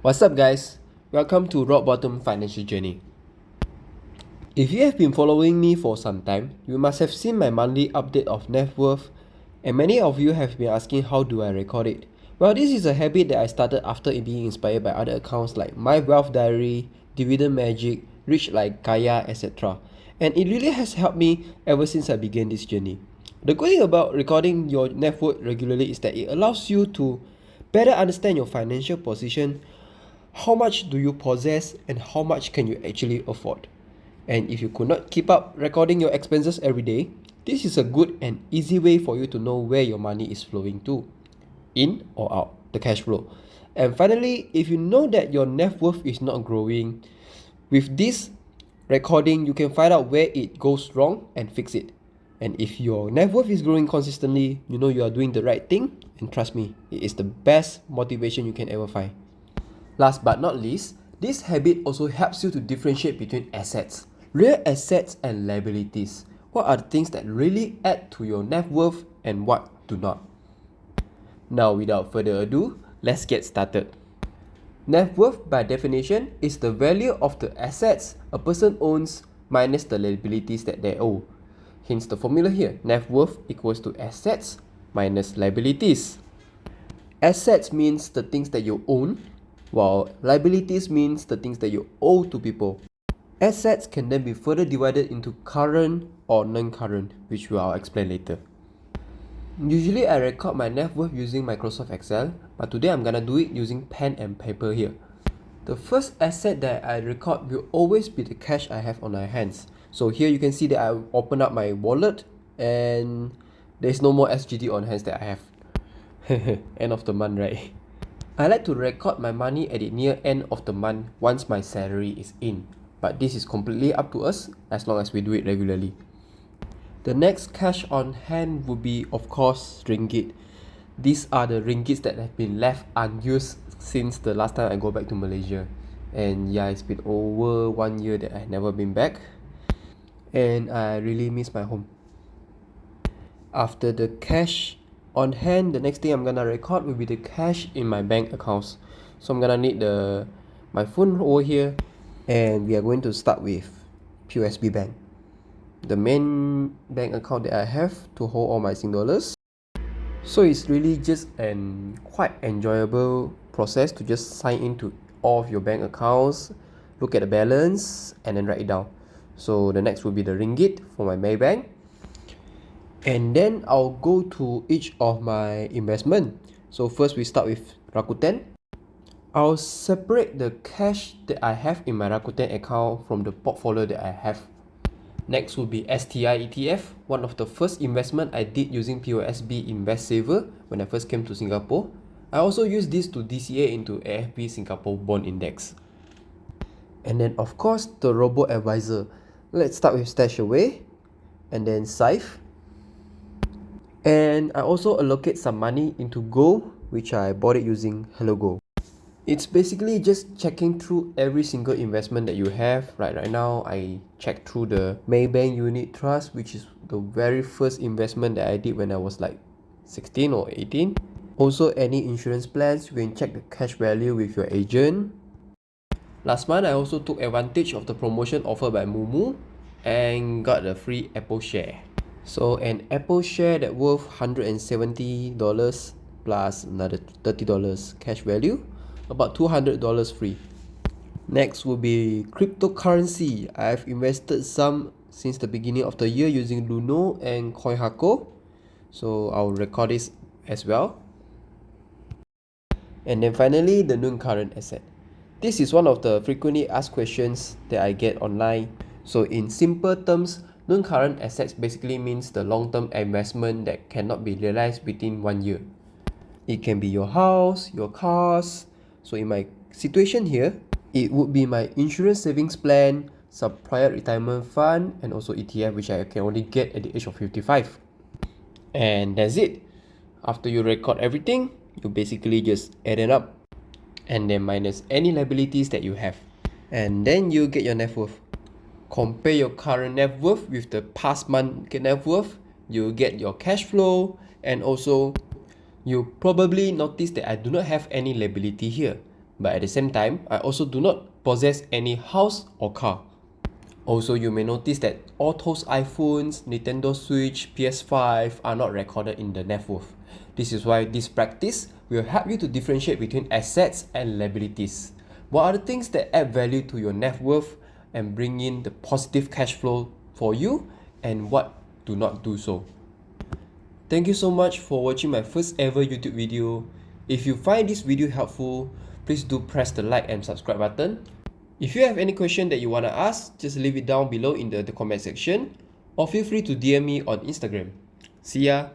What's up, guys? Welcome to Rock Bottom Financial Journey. If you have been following me for some time, you must have seen my monthly update of net worth, and many of you have been asking how do I record it. Well, this is a habit that I started after being inspired by other accounts like My Wealth Diary, Dividend Magic, Rich Like Kaya, etc. And it really has helped me ever since I began this journey. The good thing about recording your net worth regularly is that it allows you to better understand your financial position. How much do you possess and how much can you actually afford? And if you could not keep up recording your expenses every day, this is a good and easy way for you to know where your money is flowing to, in or out, the cash flow. And finally, if you know that your net worth is not growing, with this recording, you can find out where it goes wrong and fix it. And if your net worth is growing consistently, you know you are doing the right thing, and trust me, it is the best motivation you can ever find. Last but not least, this habit also helps you to differentiate between assets, real assets and liabilities. What are the things that really add to your net worth and what do not? Now, without further ado, let's get started. Net worth, by definition, is the value of the assets a person owns minus the liabilities that they owe. Hence the formula here, net worth equals to assets minus liabilities. Assets means the things that you own, while liabilities means the things that you owe to people. Assets can then be further divided into current or non-current, which I'll explain later. Usually I record my net worth using Microsoft Excel, but today I'm gonna do it using pen and paper here. The first asset that I record will always be the cash I have on my hands. So here you can see that I open up my wallet and there's no more SGD on hands that I have. End of the month, right? I like to record my money at the near end of the month once my salary is in, but this is completely up to us as long as we do it regularly. The next cash on hand would be, of course, ringgit. These are the ringgits that have been left unused since the last time I go back to Malaysia. And yeah, it's been over 1 year that I've never been back, and I really miss my home. After the cash on hand, the next thing I'm gonna record will be the cash in my bank accounts. So I'm gonna need my phone over here, and we are going to start with POSB Bank, the main bank account that I have to hold all my Sing dollars. So it's really just an quite enjoyable process to just sign into all of your bank accounts, look at the balance, and then write it down. So the next will be the ringgit for my Maybank. And then I'll go to each of my investment. So first we start with Rakuten. I'll separate the cash that I have in my Rakuten account from the portfolio that I have. Next will be STI ETF, one of the first investment I did using POSB Invest Saver when I first came to Singapore. I also used this to DCA into AFP Singapore Bond Index. And then of course the robo-advisor. Let's start with StashAway and then Syfe. And I also allocate some money into Go, which I bought it using HelloGo. It's basically just checking through every single investment that you have. Right now, I checked through the Maybank Unit Trust, which is the very first investment that I did when I was like 16 or 18. Also, any insurance plans, you can check the cash value with your agent. Last month, I also took advantage of the promotion offered by Mumu and got a free Apple share. So an Apple share that worth $170 plus another $30 cash value, about $200 free. Next will be cryptocurrency. I've invested some since the beginning of the year using Luno and CoinHako. So I'll record this as well. And then finally, the non-current asset. This is one of the frequently asked questions that I get online. So in simple terms, non-current assets basically means the long-term investment that cannot be realized within 1 year. It can be your house, your cars. So in my situation here, it would be my insurance savings plan, some prior retirement fund, and also ETF, which I can only get at the age of 55. And that's it. After you record everything, you basically just add it up and then minus any liabilities that you have. And then you get your net worth. Compare your current net worth with the past month net worth, you get your cash flow, and also you probably notice that I do not have any liability here. But at the same time, I also do not possess any house or car. Also, you may notice that all those iPhones, Nintendo Switch, PS5 are not recorded in the net worth. This is why this practice will help you to differentiate between assets and liabilities. What are the things that add value to your net worth and bring in the positive cash flow for you, and what do not do so? Thank you so much for watching my first ever YouTube video. If you find this video helpful, please do press the like and subscribe button. If you have any question that you want to ask, just leave it down below in the comment section, or feel free to DM me on Instagram. See ya!